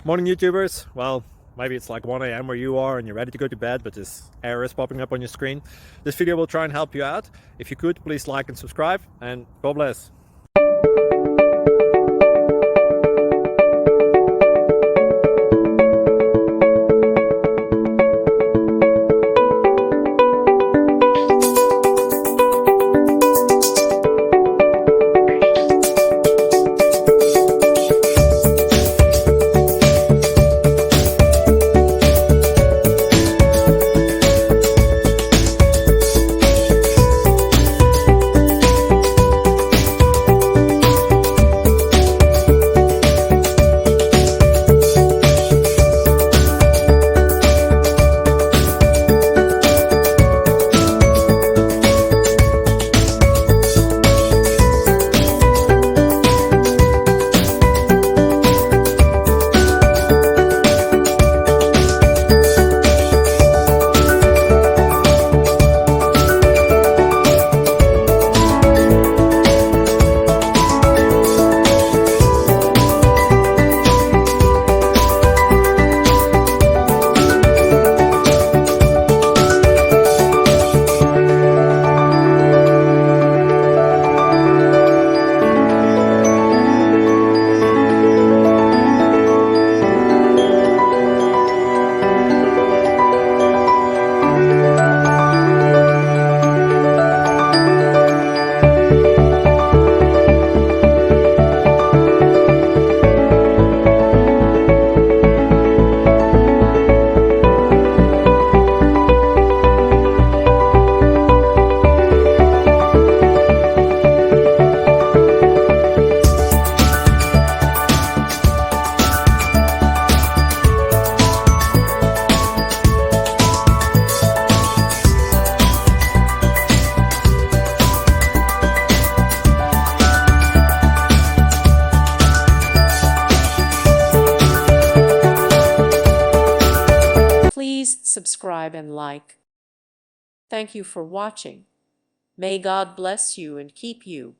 Morning YouTubers. Well, maybe it's like 1 a.m. where you are and you're ready to go to bed, but this error is popping up on your screen. This video will try and help you out. If you could, please like and subscribe, and God bless. Please subscribe and like. Thank you for watching. May God bless you and keep you.